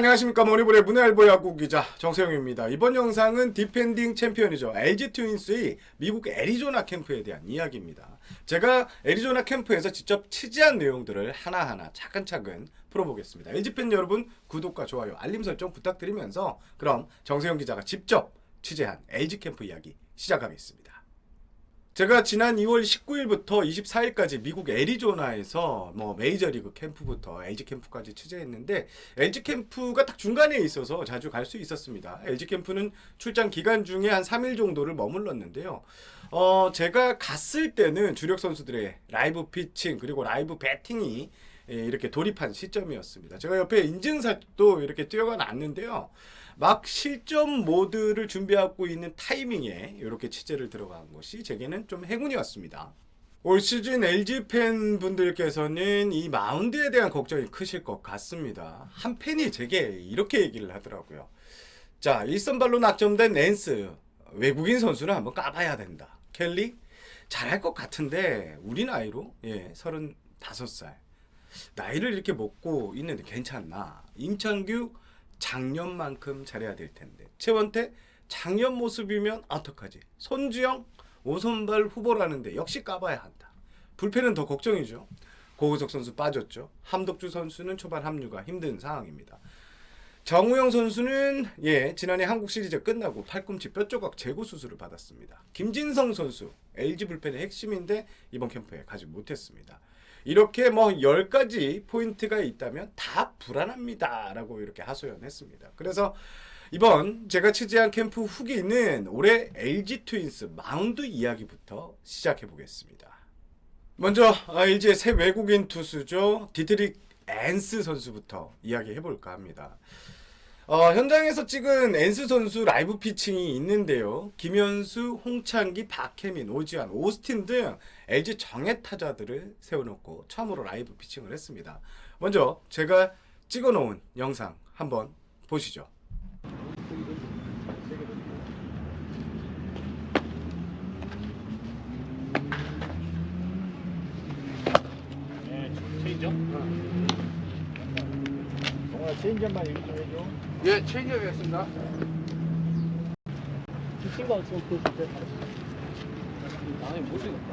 안녕하십니까. 머니볼의 문화일보 야구 기자 정세영입니다. 이번 영상은 디펜딩 챔피언이죠. LG 트윈스의 미국 애리조나 캠프에 대한 이야기입니다. 제가 애리조나 캠프에서 직접 취재한 내용들을 하나하나 차근차근 풀어보겠습니다. LG팬 여러분 구독과 좋아요, 알림 설정 부탁드리면서 그럼 정세영 기자가 직접 취재한 LG 캠프 이야기 시작하겠습니다. 제가 지난 2월 19일부터 24일까지 미국 애리조나에서 메이저리그 캠프부터 LG 캠프까지 취재했는데 LG 캠프가 딱 중간에 있어서 자주 갈 수 있었습니다. LG 캠프는 출장 기간 중에 한 3일 정도를 머물렀는데요. 제가 갔을 때는 주력 선수들의 라이브 피칭 그리고 라이브 배팅이 이렇게 돌입한 시점이었습니다. 제가 옆에 인증샷도 이렇게 띄어가 놨는데요. 막 실점 모드를 준비하고 있는 타이밍에 이렇게 취재를 들어간 것이 제게는 좀 행운이었습니다. 올 시즌 LG 팬분들께서는 이 마운드에 대한 걱정이 크실 것 같습니다. 한 팬이 제게 이렇게 얘기를 하더라고요. 자, 1선발로 낙점된 랜스, 외국인 선수는 한번 까봐야 된다. 켈리? 잘할 것 같은데 우리 나이로 35살 나이를 이렇게 먹고 있는데 괜찮나? 임창규 작년만큼 잘해야 될 텐데. 최원태 작년 모습이면 어떡하지? 손주영 5선발 후보라는데 역시 까봐야 한다. 불펜은 더 걱정이죠. 고우석 선수 빠졌죠. 함덕주 선수는 초반 합류가 힘든 상황입니다. 정우영 선수는 지난해 한국 시리즈 끝나고 팔꿈치 뼈조각 제거 수술을 받았습니다. 김진성 선수 LG 불펜의 핵심인데 이번 캠프에 가지 못했습니다. 이렇게 10가지 포인트가 있다면 다 불안합니다 라고 이렇게 하소연했습니다. 그래서 이번 제가 취재한 캠프 후기는 올해 LG 트윈스 마운드 이야기부터 시작해 보겠습니다. 먼저 LG의 새 외국인 투수죠. 디트릭 앤스 선수부터 이야기해 볼까 합니다. 현장에서 찍은 앤스 선수 라이브 피칭이 있는데요. 김현수, 홍창기, 박혜민, 오지환, 오스틴 등 LG 정예 타자들을 세워놓고 처음으로 라이브 피칭을 했습니다. 먼저 제가 찍어놓은 영상 한번 보시죠. 체인지업? 동아 체인지업만 얘기 좀 해줘. 예, 체인지업이었습니다. 피칭가 지금 보실 때 아니 모르겠다.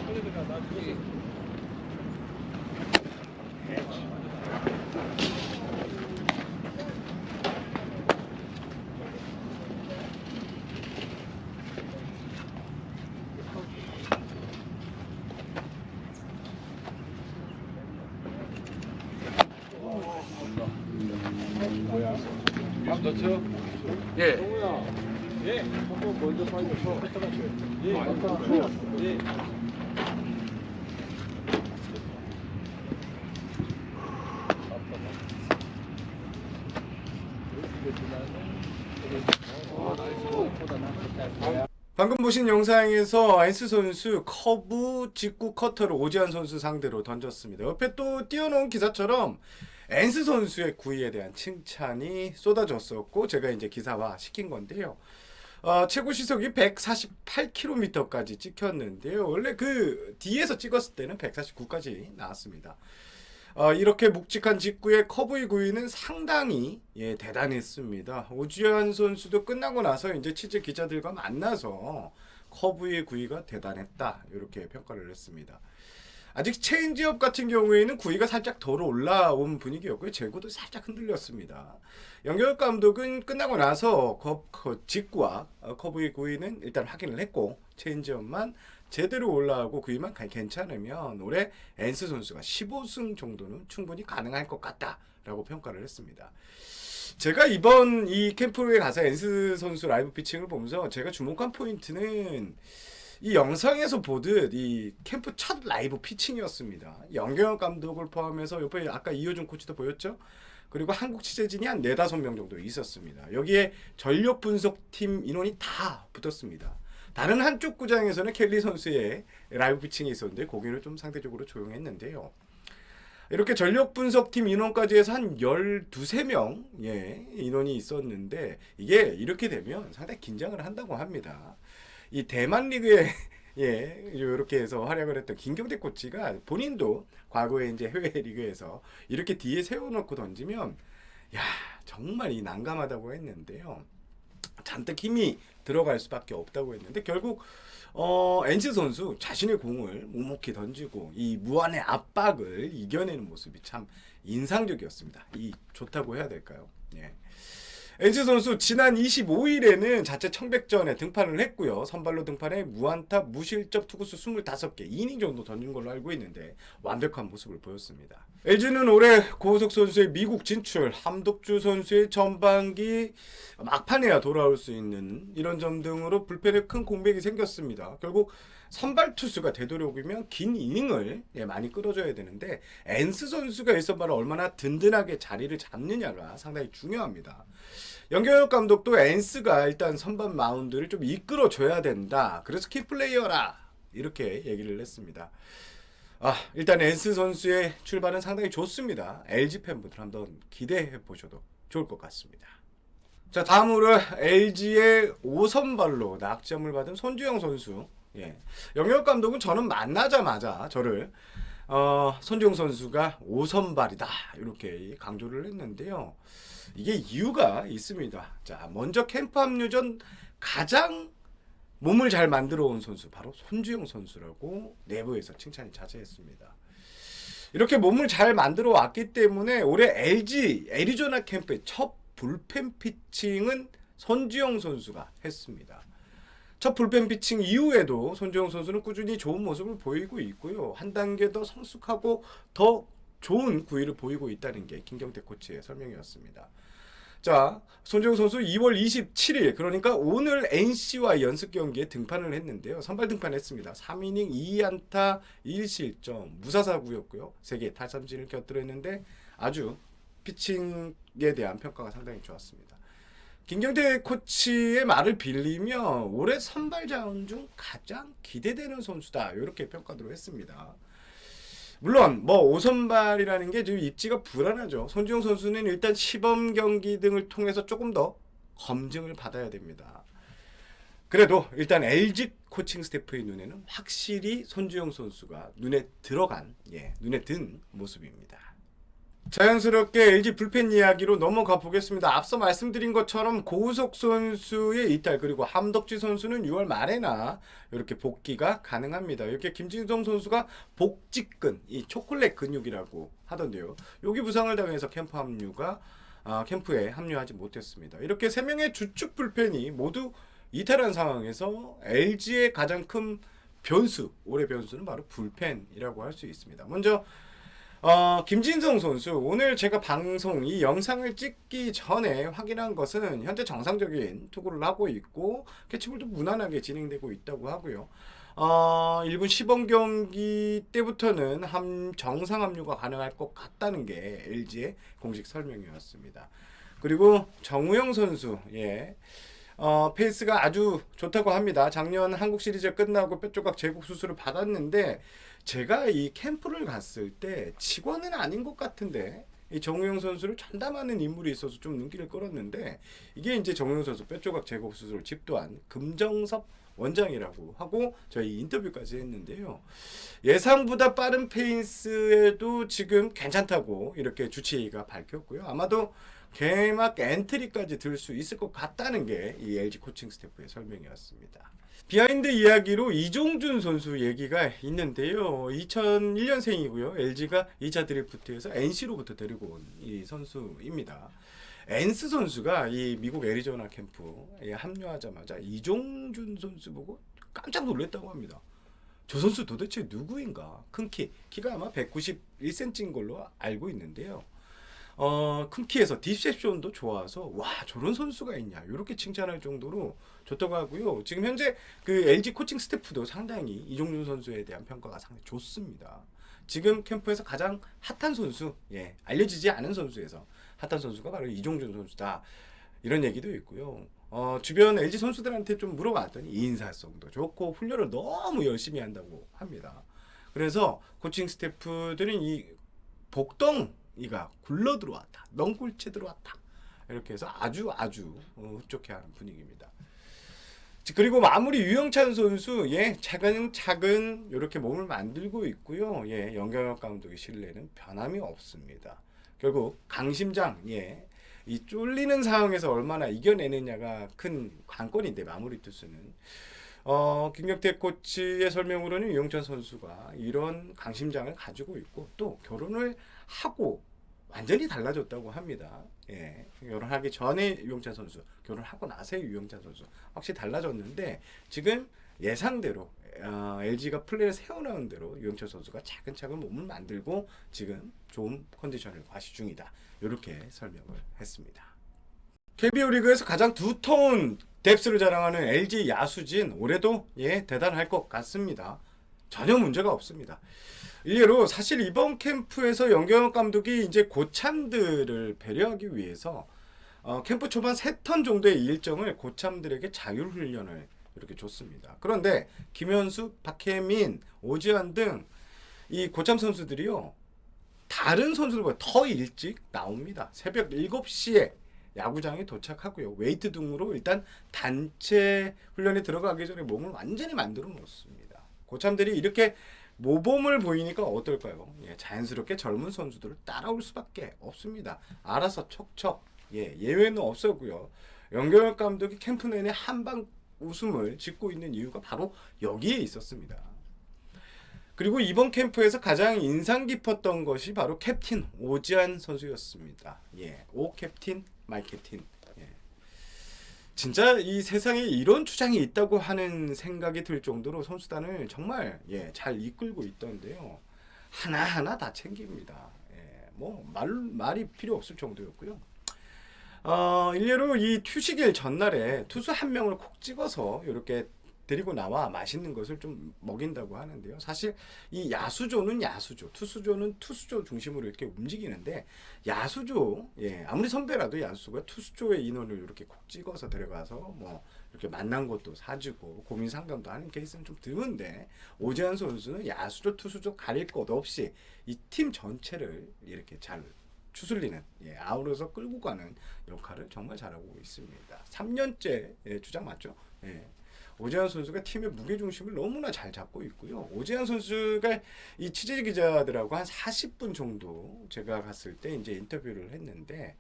그러니까 나 그게 뭐야? 그렇죠? 예. 동우야. 예. 한번 먼저 빨리 쳐. 예. 맞다. 예. 방금 보신 영상에서 앤스 선수 커브, 직구, 커터를 오지환 선수 상대로 던졌습니다. 옆에 또 띄워놓은 기사처럼 앤스 선수의 구위에 대한 칭찬이 쏟아졌었고 제가 이제 기사화 시킨 건데요. 최고 시속이 148km까지 찍혔는데요. 원래 그 뒤에서 찍었을 때는 149까지 나왔습니다. 이렇게 묵직한 직구의 커브의 구위는 상당히 대단했습니다. 오지환 선수도 끝나고 나서 이제 취재 기자들과 만나서 커브의 구위가 대단했다 이렇게 평가를 했습니다. 아직 체인지업 같은 경우에는 구위가 살짝 덜 올라온 분위기였고요. 제구도 살짝 흔들렸습니다. 영경혁 감독은 끝나고 나서 직구와 커브의 구위는 일단 확인을 했고 체인지업만 제대로 올라오고 구위만 괜찮으면 올해 앤스 선수가 15승 정도는 충분히 가능할 것 같다라고 평가를 했습니다. 제가 이번 이 캠프에 가서 앤스 선수 라이브 피칭을 보면서 제가 주목한 포인트는 이 영상에서 보듯 이 캠프 첫 라이브 피칭이었습니다. 영경혁 감독을 포함해서 옆에 아까 이효준 코치도 보였죠? 그리고 한국 취재진이 한 4-5명 정도 있었습니다. 여기에 전력 분석팀 인원이 다 붙었습니다. 다른 한쪽 구장에서는 켈리 선수의 라이브 피칭이 있었는데 거기는 좀 상대적으로 조용했는데요. 이렇게 전력 분석팀 인원까지 해서 한 12-13명 인원이 있었는데 이게 이렇게 되면 상당히 긴장을 한다고 합니다. 이 대만 리그의 예, 이렇게 해서 활약을 했던 김경태 코치가 본인도 과거에 이제 해외 리그에서 이렇게 뒤에 세워놓고 던지면 야 정말 이 난감하다고 했는데요. 잔뜩 힘이 들어갈 수밖에 없다고 했는데 결국 엔스 선수 자신의 공을 묵묵히 던지고 이 무한의 압박을 이겨내는 모습이 참 인상적이었습니다. 이 좋다고 해야 될까요? 예. 엔스 선수 지난 25일에는 자체 청백전에 등판을 했고요. 선발로 등판해 무안타 무실점 투구수 25개 2이닝 정도 던진 걸로 알고 있는데 완벽한 모습을 보였습니다. LG는 올해 고우석 선수의 미국 진출, 함덕주 선수의 전반기 막판에야 돌아올 수 있는 이런 점 등으로 불펜에 큰 공백이 생겼습니다. 결국 선발 투수가 되도록이면 긴 이닝을 많이 끌어줘야 되는데 엔스 선수가 1선발을 얼마나 든든하게 자리를 잡느냐가 상당히 중요합니다. 연경혁 감독도 엔스가 일단 선발 마운드를 좀 이끌어줘야 된다. 그래서 키플레이어라 이렇게 얘기를 했습니다. 일단 엔스 선수의 출발은 상당히 좋습니다. LG 팬분들 한번 기대해 보셔도 좋을 것 같습니다. 자, 다음으로 LG의 5선발로 낙점을 받은 손주영 선수. 예. 영혁 감독은 저는 만나자마자 저를 손주영 선수가 5선발이다 이렇게 강조를 했는데요. 이게 이유가 있습니다. 자, 먼저 캠프 합류 전 가장 몸을 잘 만들어 온 선수 바로 손주영 선수라고 내부에서 칭찬이 자자했습니다. 이렇게 몸을 잘 만들어 왔기 때문에 올해 LG 애리조나 캠프의 첫 불펜 피칭은 손주영 선수가 했습니다. 첫 불펜 피칭 이후에도 손주영 선수는 꾸준히 좋은 모습을 보이고 있고요. 한 단계 더 성숙하고 더 좋은 구위를 보이고 있다는 게 김경태 코치의 설명이었습니다. 자, 손주영 선수 2월 27일 그러니까 오늘 NC와 연습 경기에 등판을 했는데요. 선발 등판했습니다. 3이닝 2안타 1실점 무사사구였고요. 3개 탈삼진을 곁들였는데 아주 피칭에 대한 평가가 상당히 좋았습니다. 김경태 코치의 말을 빌리며 올해 선발 자원 중 가장 기대되는 선수다 이렇게 평가도 했습니다. 물론 5선발이라는 게 지금 입지가 불안하죠. 손주영 선수는 일단 시범 경기 등을 통해서 조금 더 검증을 받아야 됩니다. 그래도 일단 LG 코칭 스태프의 눈에는 확실히 손주영 선수가 눈에 든 모습입니다. 자연스럽게 LG 불펜 이야기로 넘어가 보겠습니다. 앞서 말씀드린 것처럼 고우석 선수의 이탈 그리고 함덕지 선수는 6월 말에나 이렇게 복귀가 가능합니다. 이렇게 김진성 선수가 복직근, 이 초콜릿 근육이라고 하던데요. 여기 부상을 당해서 캠프에 합류하지 못했습니다. 이렇게 3명의 주축 불펜이 모두 이탈한 상황에서 LG의 가장 큰 올해 변수는 바로 불펜이라고 할 수 있습니다. 먼저 김진성 선수 오늘 제가 이 영상을 찍기 전에 확인한 것은 현재 정상적인 투구를 하고 있고 캐치볼도 무난하게 진행되고 있다고 하고요. 1군 시범 경기 때부터는 정상 합류가 가능할 것 같다는 게 LG의 공식 설명이었습니다. 그리고 정우영 선수 페이스가 아주 좋다고 합니다. 작년 한국 시리즈 끝나고 뼈조각 제국 수술을 받았는데 제가 이 캠프를 갔을 때 직원은 아닌 것 같은데 이 정우영 선수를 전담하는 인물이 있어서 좀 눈길을 끌었는데 이게 이제 정우영 선수 뼈조각 제거 수술을 집도한 금정섭 원장이라고 하고 저희 인터뷰까지 했는데요. 예상보다 빠른 페이스에도 지금 괜찮다고 이렇게 주치의가 밝혔고요. 아마도 개막 엔트리까지 들 수 있을 것 같다는 게 이 LG 코칭 스태프의 설명이었습니다. 비하인드 이야기로 이종준 선수 얘기가 있는데요. 2001년생이고요. LG가 2차 드래프트에서 NC로부터 데리고 온 이 선수입니다. 엔스 선수가 이 미국 애리조나 캠프에 합류하자마자 이종준 선수 보고 깜짝 놀랐다고 합니다. 저 선수 도대체 누구인가? 큰 키가 아마 191cm인 걸로 알고 있는데요. 큰 키에서 디셉션도 좋아서 와 저런 선수가 있냐 이렇게 칭찬할 정도로 좋다고 하고요. 지금 현재 그 LG 코칭 스태프도 상당히 이종준 선수에 대한 평가가 상당히 좋습니다. 지금 캠프에서 가장 핫한 선수, 알려지지 않은 선수에서 핫한 선수가 바로 이종준 선수다 이런 얘기도 있고요. 주변 LG 선수들한테 좀 물어봤더니 인사성도 좋고 훈련을 너무 열심히 한다고 합니다. 그래서 코칭 스태프들은 이 복덩이가 굴러 들어왔다, 넝굴채 들어왔다 이렇게 해서 아주 흡족해하는 분위기입니다. 그리고 마무리 유영찬 선수 차근차근 이렇게 몸을 만들고 있고요. 연경엽 감독의 신뢰는 변함이 없습니다. 결국 강심장 이 쫄리는 상황에서 얼마나 이겨내느냐가 큰 관건인데 마무리 투수는 김경태 코치의 설명으로는 유영찬 선수가 이런 강심장을 가지고 있고 또 결혼을 하고 완전히 달라졌다고 합니다. 결혼하기 전에 유영찬 선수, 결혼하고 나서의 유영찬 선수 확실히 달라졌는데 지금 예상대로 LG가 플레이를 세워나온 대로 유영찬 선수가 차근차근 몸을 만들고 지금 좋은 컨디션을 과시 중이다. 이렇게 설명을 했습니다. KBO 리그에서 가장 두터운 뎁스를 자랑하는 LG 야수진 올해도 대단할 것 같습니다. 전혀 문제가 없습니다. 일례로 사실 이번 캠프에서 연경엽 감독이 이제 고참들을 배려하기 위해서 캠프 초반 3턴 정도의 일정을 고참들에게 자율훈련을 이렇게 줬습니다. 그런데 김현수, 박혜민, 오지환 등 이 고참 선수들이요 다른 선수들보다 더 일찍 나옵니다. 새벽 7시에 야구장에 도착하고요. 웨이트 등으로 일단 단체 훈련에 들어가기 전에 몸을 완전히 만들어 놓습니다. 고참들이 이렇게 모범을 보이니까 어떨까요? 자연스럽게 젊은 선수들을 따라올 수밖에 없습니다. 알아서 척척 예외는 없었고요. 연경엽 감독이 캠프 내내 한방 웃음을 짓고 있는 이유가 바로 여기에 있었습니다. 그리고 이번 캠프에서 가장 인상 깊었던 것이 바로 캡틴 오지환 선수였습니다. 오 캡틴, 마이 캡틴. 진짜 이 세상에 이런 주장이 있다고 하는 생각이 들 정도로 선수단을 정말 잘 이끌고 있던데요. 하나하나 다 챙깁니다. 말이 필요 없을 정도였고요. 일례로 이 휴식일 전날에 투수 한 명을 콕 찍어서 이렇게 데리고 나와 맛있는 것을 좀 먹인다고 하는데요. 사실 이 야수조는 야수조, 투수조는 투수조 중심으로 이렇게 움직이는데 야수조, 아무리 선배라도 야수가 투수조의 인원을 이렇게 콕 찍어서 데려가서 뭐 이렇게 만난 것도 사주고 고민 상담도 하는 케이스는 좀 드문데 오지환 선수는 야수조, 투수조 가릴 것 없이 이 팀 전체를 이렇게 잘 추슬리는 아우러서 끌고 가는 역할을 정말 잘하고 있습니다. 3년째 주장 맞죠? 오지환 선수가 팀의 무게중심을 너무나 잘 잡고 있고요. 오지환 선수가 이 취재 기자들하고 한 40분 정도 제가 갔을 때 이제 인터뷰를 했는데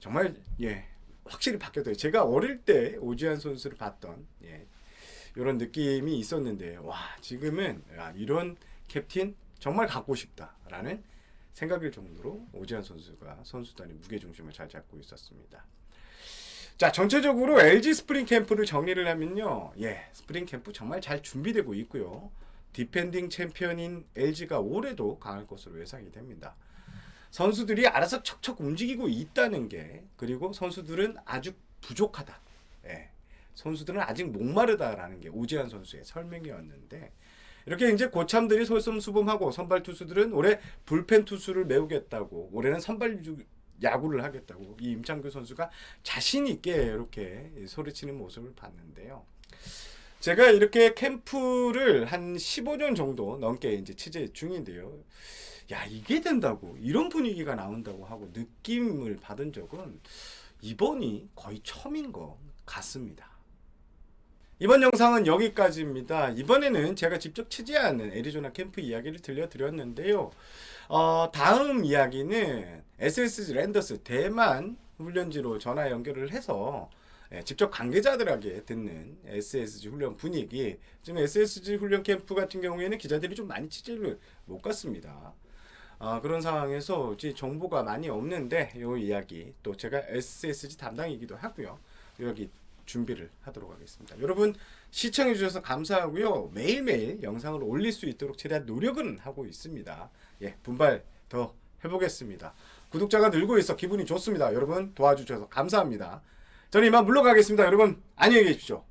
정말 확실히 바뀌었어요. 제가 어릴 때 오지환 선수를 봤던 이런 느낌이 있었는데 와 지금은 이런 캡틴 정말 갖고 싶다라는 생각일 정도로 오지환 선수가 선수단의 무게중심을 잘 잡고 있었습니다. 자, 전체적으로 LG 스프링 캠프를 정리를 하면요. 스프링 캠프 정말 잘 준비되고 있고요. 디펜딩 챔피언인 LG가 올해도 강할 것으로 예상이 됩니다. 선수들이 알아서 척척 움직이고 있다는 게, 그리고 선수들은 아주 부족하다. 선수들은 아직 목마르다라는 게 오지환 선수의 설명이었는데, 이렇게 이제 고참들이 솔선수범하고 선발 투수들은 올해 불펜 투수를 메우겠다고, 올해는 선발 야구를 하겠다고 이 임창규 선수가 자신 있게 이렇게 소리치는 모습을 봤는데요. 제가 이렇게 캠프를 한 15년 정도 넘게 이제 취재 중인데요. 야, 이게 된다고, 이런 분위기가 나온다고 하고 느낌을 받은 적은 이번이 거의 처음인 것 같습니다. 이번 영상은 여기까지입니다. 이번에는 제가 직접 취재하는 애리조나 캠프 이야기를 들려드렸는데요. 다음 이야기는 SSG 랜더스 대만 훈련지로 전화 연결을 해서 직접 관계자들에게 듣는 SSG 훈련 분위기. 지금 SSG 훈련 캠프 같은 경우에는 기자들이 좀 많이 취재를 못 갔습니다. 그런 상황에서 정보가 많이 없는데 이 이야기 또 제가 SSG 담당이기도 하고요. 여기 준비를 하도록 하겠습니다. 여러분 시청해 주셔서 감사하고요. 매일매일 영상을 올릴 수 있도록 최대한 노력은 하고 있습니다. 분발 더 해보겠습니다. 구독자가 늘고 있어 기분이 좋습니다. 여러분 도와주셔서 감사합니다. 저는 이만 물러가겠습니다. 여러분 안녕히 계십시오.